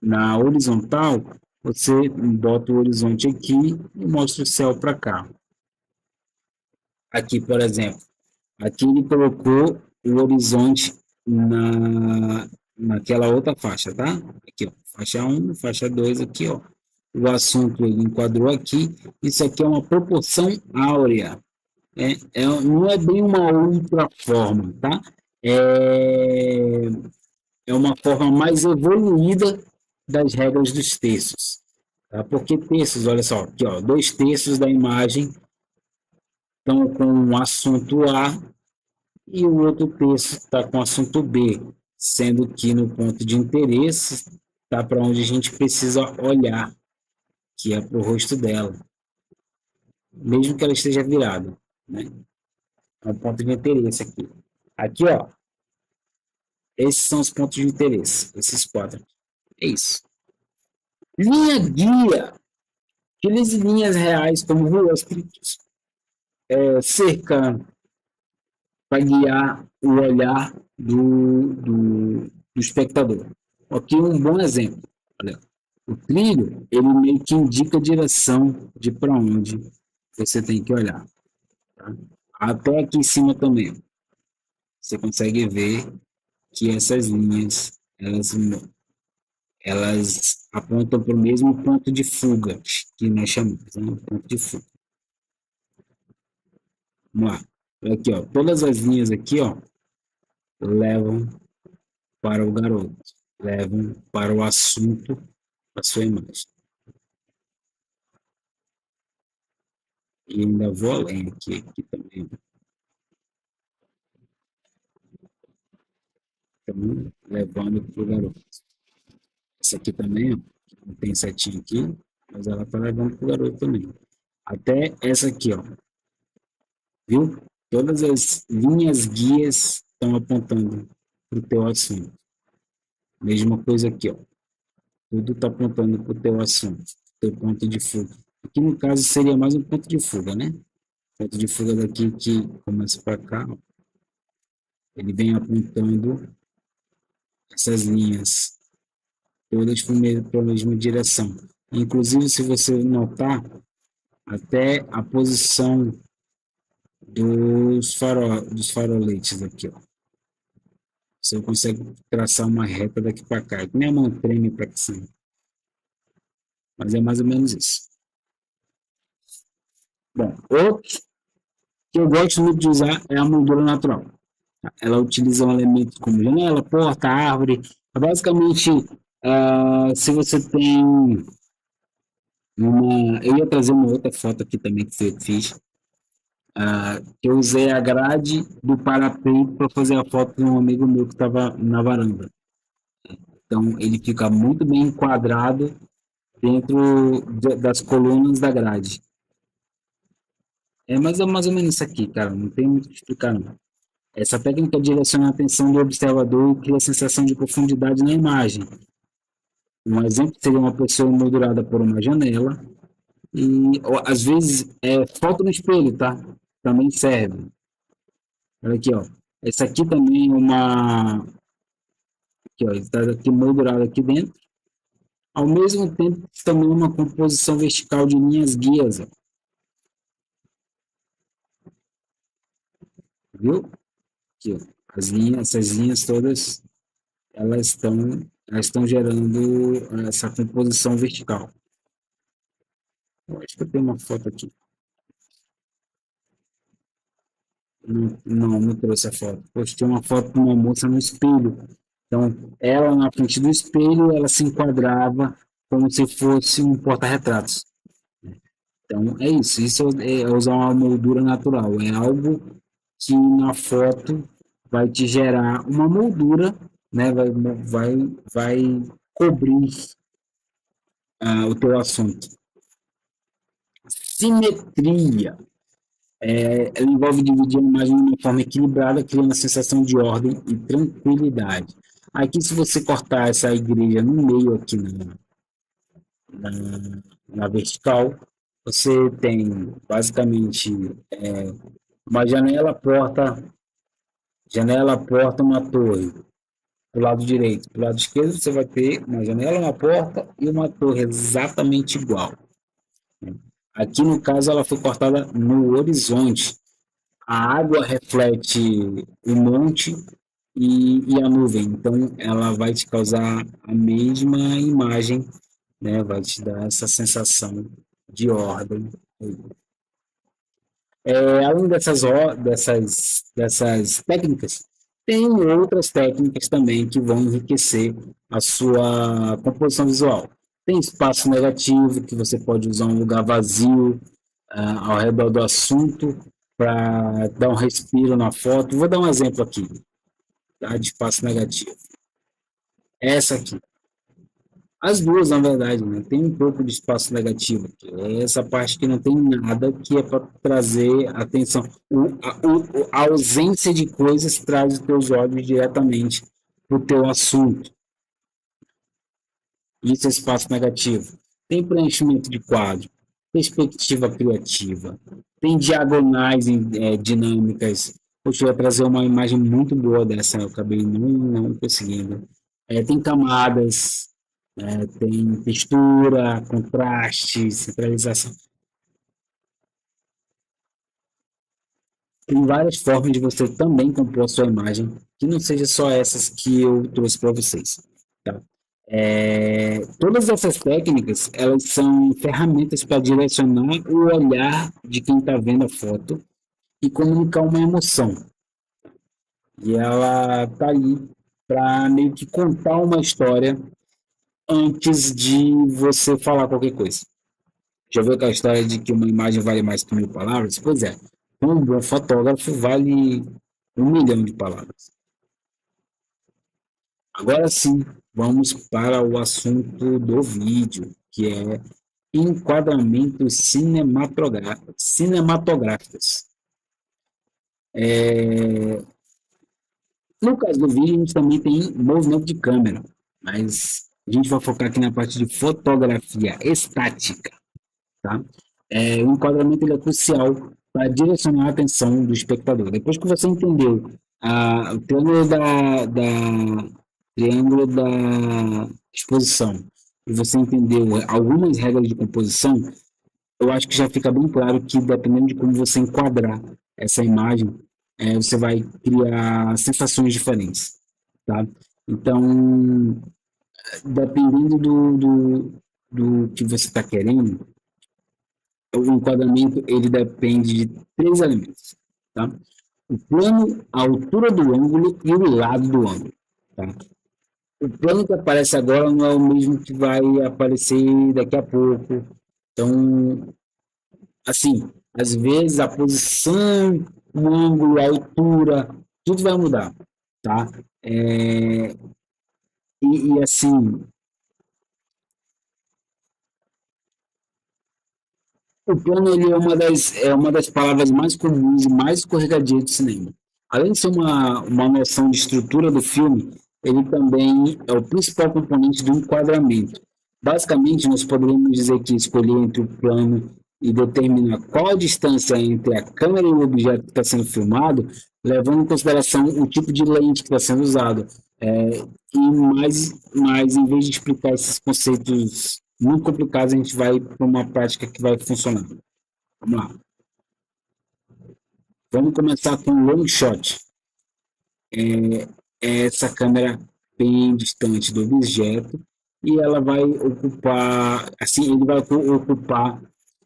A: na horizontal, você bota o horizonte aqui e mostra o céu para cá. Aqui, por exemplo, aqui ele colocou o horizonte naquela outra faixa, tá? Aqui, ó, faixa 1, faixa 2, aqui, ó. O assunto ele enquadrou aqui. Isso aqui é uma proporção áurea. Não é bem uma outra forma, tá? É, é uma forma mais evoluída das regras dos terços. Tá? Porque terços, olha só, aqui, ó, 2 terços da imagem estão com o assunto A e o outro terço está com o assunto B, sendo que no ponto de interesse está para onde a gente precisa olhar, que é para o rosto dela, mesmo que ela esteja virada, né? É um ponto de interesse aqui. Aqui, ó, esses são os pontos de interesse, esses 4. É isso. Linha guia. Utilize linhas reais como ruas, cerca, para guiar o olhar do espectador. Aqui um bom exemplo. Olha, o trilho, ele meio que indica a direção de para onde você tem que olhar. Tá? Até aqui em cima também. Você consegue ver que essas linhas, elas apontam para o mesmo ponto de fuga, que nós chamamos, né? Ponto de fuga. Vamos lá. Aqui, ó, todas as linhas aqui, ó, levam para o garoto, levam para o assunto da sua imagem. E ainda vou além aqui também. Então, levando para o garoto. Essa aqui também, ó, não tem setinha aqui, mas ela tá levando para o garoto também. Até essa aqui, ó, viu? Todas as linhas guias estão apontando para o teu assunto. Mesma coisa aqui, ó. Tudo está apontando para o teu assunto, teu ponto de fuga. Aqui no caso seria mais um ponto de fuga, né? Ponto de fuga daqui que começa para cá, ó, ele vem apontando essas linhas todas para a mesma direção. Inclusive, se você notar, até a posição dos faroletes aqui, ó. Você consegue traçar uma reta daqui para cá. Minha mão treme para cima. Mas é mais ou menos isso. Bom, outro que eu gosto muito de usar é a moldura natural. Ela utiliza um elemento como janela, porta, árvore. Basicamente, se você tem uma. Eu ia trazer uma outra foto aqui também que eu fiz. Eu usei a grade do parapeito para fazer a foto de um amigo meu que estava na varanda. Então, ele fica muito bem enquadrado dentro das colunas da grade. Mas é mais ou menos isso aqui, cara. Não tem muito o que explicar, não. Essa técnica direciona a atenção do observador e cria a sensação de profundidade na imagem. Um exemplo seria uma pessoa emoldurada por uma janela e, às vezes, foto no espelho, tá? Também serve. Olha aqui, ó. Essa aqui também é uma... Aqui, ó. Está aqui moldurado aqui dentro. Ao mesmo tempo, também uma composição vertical de linhas guias, ó. Viu? Aqui, ó. Essas linhas todas, elas estão gerando essa composição vertical. Eu acho que eu tenho uma foto aqui. Não trouxe a foto. Postei uma foto de uma moça no espelho. Então, ela na frente do espelho, ela se enquadrava como se fosse um porta-retratos. Então, é isso. Isso é usar uma moldura natural. É algo que na foto vai te gerar uma moldura, né? Vai cobrir o teu assunto. Simetria. Ela envolve dividir a imagem de uma forma equilibrada, criando a sensação de ordem e tranquilidade. Aqui, se você cortar essa igreja no meio aqui na vertical, você tem basicamente uma janela, porta, uma torre. Do lado direito, do lado esquerdo, você vai ter uma janela, uma porta e uma torre exatamente igual. Aqui, no caso, ela foi cortada no horizonte. A água reflete o monte e a nuvem, então ela vai te causar a mesma imagem, né? Vai te dar essa sensação de ordem. Além dessas técnicas, tem outras técnicas também que vão enriquecer a sua composição visual. Tem espaço negativo, que você pode usar um lugar vazio ao redor do assunto para dar um respiro na foto. Vou dar um exemplo aqui, tá, de espaço negativo. Essa aqui. As duas, na verdade, né? Tem um pouco de espaço negativo. É essa parte que não tem nada, que é para trazer atenção. A ausência de coisas traz os teus olhos diretamente para o teu assunto. Isso é espaço negativo. Tem preenchimento de quadro, perspectiva criativa, tem diagonais dinâmicas. Poxa, eu ia trazer uma imagem muito boa dessa, eu acabei não conseguindo. Tem camadas, tem textura, contraste, centralização. Tem várias formas de você também compor a sua imagem, que não seja só essas que eu trouxe para vocês. Tá? Todas essas técnicas, elas são ferramentas para direcionar o olhar de quem está vendo a foto e comunicar uma emoção. E ela está aí para meio que contar uma história antes de você falar qualquer coisa. Já viu aquela história de que uma imagem vale mais que 1000 palavras? Pois é, um bom fotógrafo vale 1 milhão de palavras. Agora sim, vamos para o assunto do vídeo, que é enquadramentos cinematográficos. No caso do vídeo, a gente também tem movimento de câmera, mas a gente vai focar aqui na parte de fotografia estática, tá? O enquadramento ele é crucial para direcionar a atenção do espectador. Depois que você entendeu o triângulo da exposição e você entendeu algumas regras de composição, eu acho que já fica bem claro que dependendo de como você enquadrar essa imagem, você vai criar sensações diferentes, tá? Então, dependendo do que você está querendo, o enquadramento ele depende de três elementos, tá? O plano, a altura do ângulo e o lado do ângulo, tá? O plano que aparece agora não é o mesmo que vai aparecer daqui a pouco. Então, assim, às vezes a posição, o ângulo, a altura, tudo vai mudar, tá? É, assim, o plano ele é uma das palavras mais comuns e mais escorregadias do cinema. Além de ser uma noção de estrutura do filme, ele também é o principal componente do enquadramento. Basicamente, nós poderíamos dizer que escolher entre o plano e determinar qual a distância entre a câmera e o objeto que está sendo filmado, levando em consideração o tipo de lente que está sendo usado. Mas em vez de explicar esses conceitos muito complicados, a gente vai para uma prática que vai funcionar. Vamos lá. Vamos começar com o long shot. Essa câmera bem distante do objeto e ela vai ocupar, assim, ele vai ocupar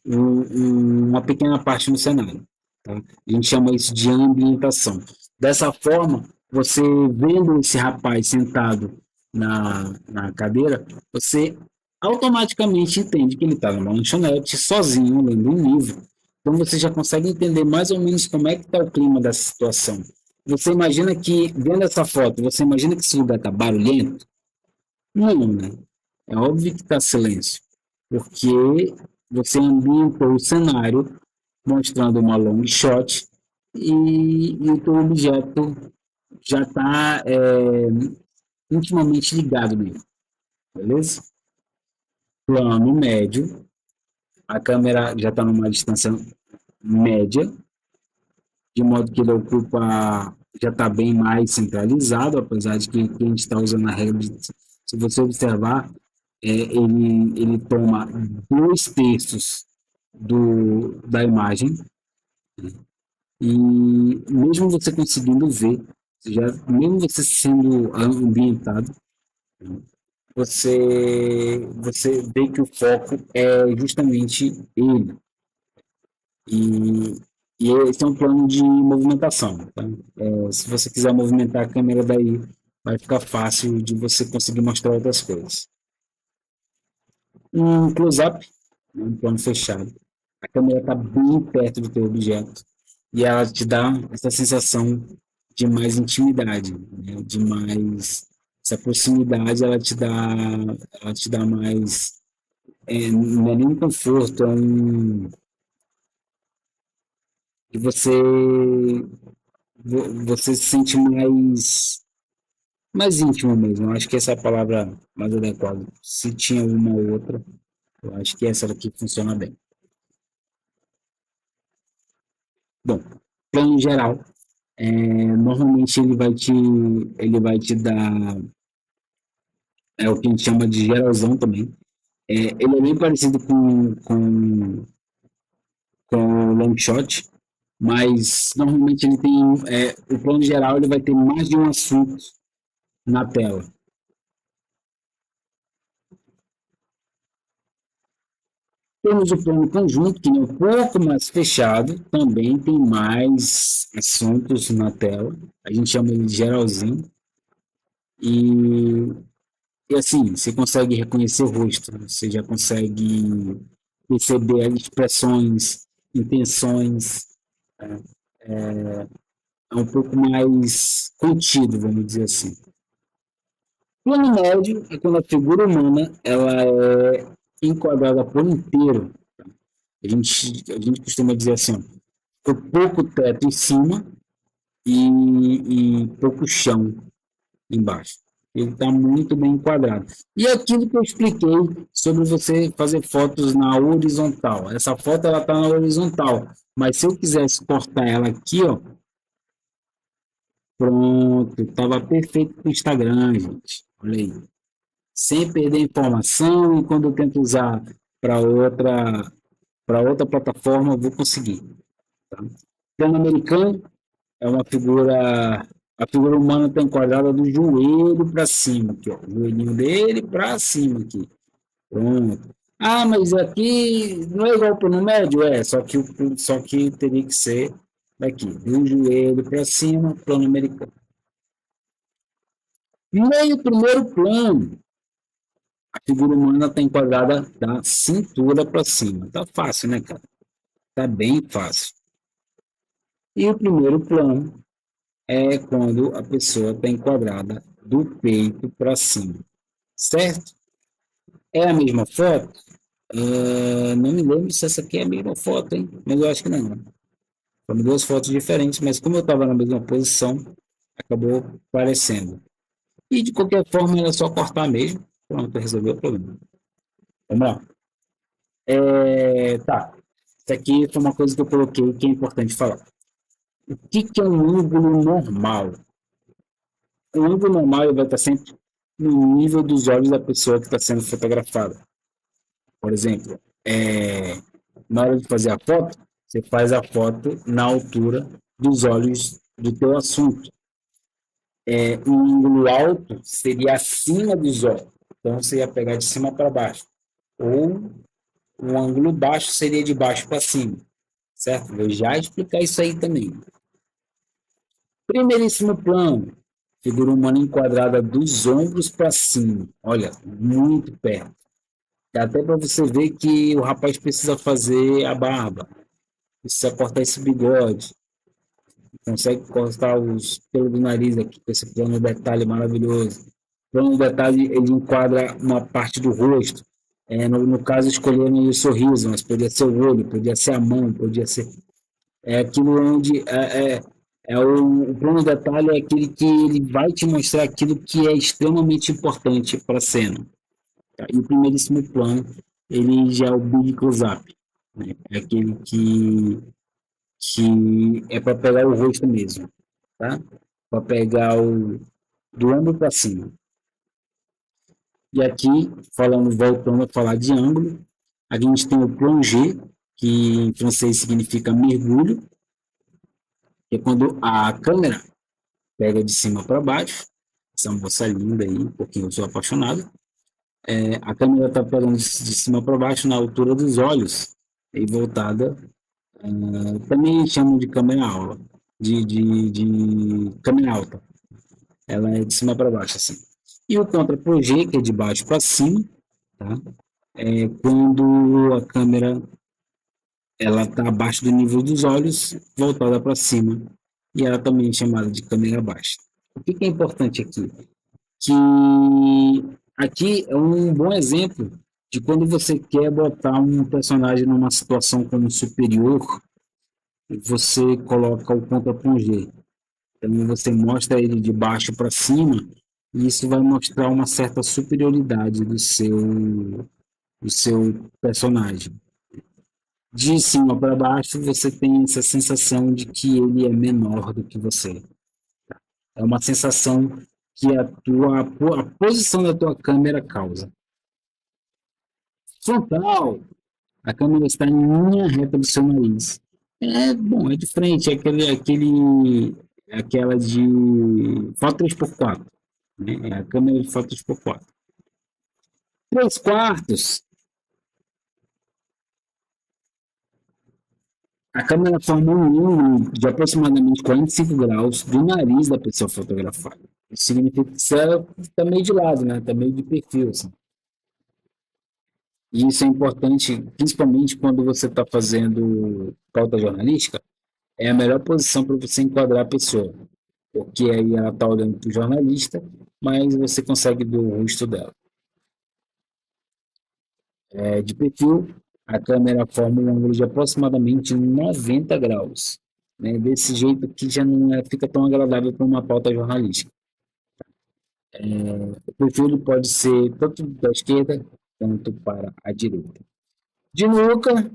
A: uma pequena parte no cenário. Tá? A gente chama isso de ambientação. Dessa forma, você vendo esse rapaz sentado na cadeira, você automaticamente entende que ele está numa lanchonete, sozinho, lendo um livro. Então você já consegue entender mais ou menos como é que está o clima dessa situação. Você imagina que, vendo essa foto, você imagina que esse lugar está barulhento? Não, né? É óbvio que está silêncio, porque você ambientou o cenário mostrando uma long shot e o teu objeto já está intimamente ligado nele, beleza? Plano médio, a câmera já está numa distância média, de modo que ele ocupa, já está bem mais centralizado, apesar de que a gente está usando a regra de, se você observar, ele toma 2/3 da imagem, e mesmo você conseguindo ver, mesmo você sendo ambientado, você vê que o foco é justamente ele. E, e esse é um plano de movimentação. Tá? Se você quiser movimentar a câmera daí, vai ficar fácil de você conseguir mostrar outras coisas. Um close-up, um plano fechado. A câmera está bem perto do teu objeto e ela te dá essa sensação de mais intimidade, né? De mais essa proximidade, ela te dá mais, não é nem um conforto, é um e você se sente mais íntimo mesmo. Eu acho que essa é a palavra mais adequada. Se tinha uma ou outra, eu acho que essa daqui funciona bem. Bom, plano geral, normalmente ele vai te dar o que a gente chama de geralzão também. Ele é bem parecido com o long shot, mas normalmente ele tem o plano geral ele vai ter mais de um assunto na tela. Temos o plano conjunto, que é um pouco mais fechado, também tem mais assuntos na tela. A gente chama ele de geralzinho. E, e assim, você consegue reconhecer o rosto, você já consegue perceber as expressões, intenções. É um pouco mais contido, vamos dizer assim. Plano médio é quando a figura humana ela é enquadrada por inteiro. A gente costuma dizer assim, com pouco teto em cima e pouco chão embaixo. Ele está muito bem enquadrado. E aquilo que eu expliquei sobre você fazer fotos na horizontal. Essa foto ela está na horizontal, mas se eu quisesse cortar ela aqui, ó, pronto, estava perfeito para o Instagram, gente. Olha aí. Sem perder informação e quando eu tento usar para outra plataforma, eu vou conseguir. Tá? Plano americano é uma figura, a figura humana está enquadrada do joelho para cima, aqui, ó, o joelhinho dele para cima aqui. Pronto. Ah, mas aqui não é igual para o médio? É, só que teria que ser daqui, do joelho para cima, plano americano. Meio primeiro plano, a figura humana está enquadrada da cintura para cima. Tá fácil, né, cara? Tá bem fácil. E o primeiro plano é quando a pessoa está enquadrada do peito para cima, certo? É a mesma foto? Não me lembro se essa aqui é a mesma foto, hein? Mas eu acho que não. Foram duas fotos diferentes, mas como eu estava na mesma posição, acabou parecendo. E de qualquer forma, era só cortar mesmo. Pronto, resolveu o problema. Vamos lá. Tá. Isso aqui foi uma coisa que eu coloquei que é importante falar. O que é um ângulo normal? O ângulo normal vai estar sempre no nível dos olhos da pessoa que está sendo fotografada. Por exemplo, na hora de fazer a foto, você faz a foto na altura dos olhos do teu assunto. Um ângulo alto seria acima dos olhos. Então, você ia pegar de cima para baixo. Ou um ângulo baixo seria de baixo para cima. Certo? Vou já explicar isso aí também. Primeiríssimo plano. Figura humana enquadrada dos ombros para cima. Olha, muito perto. Dá até para você ver que o rapaz precisa fazer a barba. Precisa cortar esse bigode. Consegue cortar os pelos do nariz aqui com esse plano detalhe maravilhoso. O plano detalhe ele enquadra uma parte do rosto. No caso, escolheram o sorriso, mas podia ser o olho, podia ser a mão, podia ser. É aquilo onde. O plano detalhe é aquele que ele vai te mostrar aquilo que é extremamente importante para a cena. Tá? E o primeiríssimo plano, ele já é o big close-up. Né? É aquele que é para pegar o rosto mesmo, tá? Para pegar do ombro para cima. E aqui, voltando a falar de ângulo, a gente tem o plongé, que em francês significa mergulho, que é quando a câmera pega de cima para baixo. Essa moça linda aí, porque eu sou apaixonado. A câmera está pegando de cima para baixo na altura dos olhos e voltada. Também chamam de câmera alta, de câmera alta. Ela é de cima para baixo, assim. E o contra-plongé, que é de baixo para cima, tá? É quando a câmera ela está abaixo do nível dos olhos, voltada para cima. E ela também é chamada de câmera baixa. O que é importante aqui? Que aqui é um bom exemplo de quando você quer botar um personagem numa situação como superior, você coloca o contra-plongé. Então você mostra ele de baixo para cima e isso vai mostrar uma certa superioridade do seu personagem. De cima para baixo você tem essa sensação de que ele é menor do que você. É uma sensação que a posição da tua câmera causa. Frontal, a câmera está em linha reta do seu nariz. Bom, é de frente, aquela de foto 3x4, né? É a câmera de foto 3x4. 3/4, a câmera forma um ângulo de aproximadamente 45 graus do nariz da pessoa fotografada. Isso significa que ela está meio de lado, né? Está meio de perfil, assim. E isso é importante, principalmente quando você está fazendo pauta jornalística, é a melhor posição para você enquadrar a pessoa. Porque aí ela está olhando para o jornalista mas você consegue ver o rosto dela. De perfil, a câmera forma um ângulo de aproximadamente 90 graus, né? Desse jeito que já não fica tão agradável para uma pauta jornalística. O perfil ele pode ser tanto da esquerda quanto para a direita. De nuca,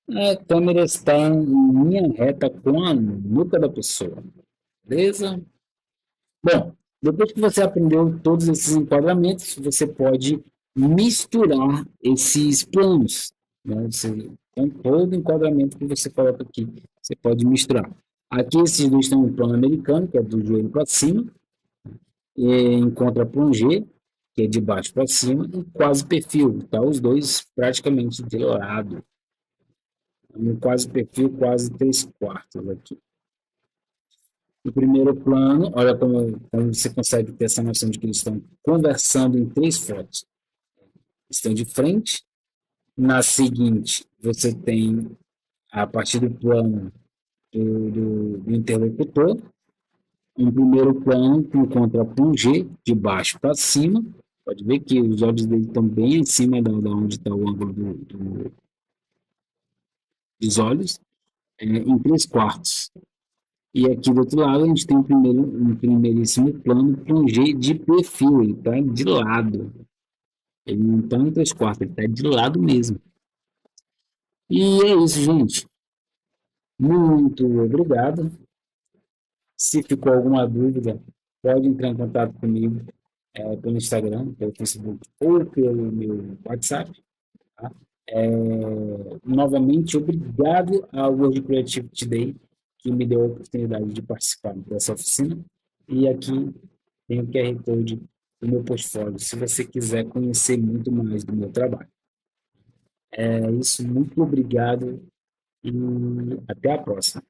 A: a câmera está em linha reta com a nuca da pessoa. Beleza? Bom, depois que você aprendeu todos esses enquadramentos, você pode misturar esses planos. Né? Com todo o enquadramento que você coloca aqui, você pode misturar. Aqui esses dois estão no plano americano, que é do joelho para cima, e encontra plongé, que é de baixo para cima, e quase perfil. Tá? Os dois praticamente de lado. No quase perfil, quase 3/4 aqui. No primeiro plano, olha como você consegue ter essa noção de que eles estão conversando em 3 fotos. Estão de frente. Na seguinte, você tem a partir do plano do interlocutor, um primeiro plano que encontra plongé de baixo para cima. Pode ver que os olhos dele estão bem em cima da onde está o ângulo dos olhos, em 3/4. E aqui do outro lado a gente tem um primeiríssimo plano plongé de perfil, ele está de lado. Ele não está em 3/4, ele está de lado mesmo. E é isso, gente. Muito obrigado. Se ficou alguma dúvida, pode entrar em contato comigo pelo Instagram, pelo Facebook ou pelo meu WhatsApp. Tá? Novamente, obrigado ao World Creativity Day, que me deu a oportunidade de participar dessa oficina. E aqui tem o QR Code do meu portfólio, se você quiser conhecer muito mais do meu trabalho. É isso, muito obrigado e até a próxima.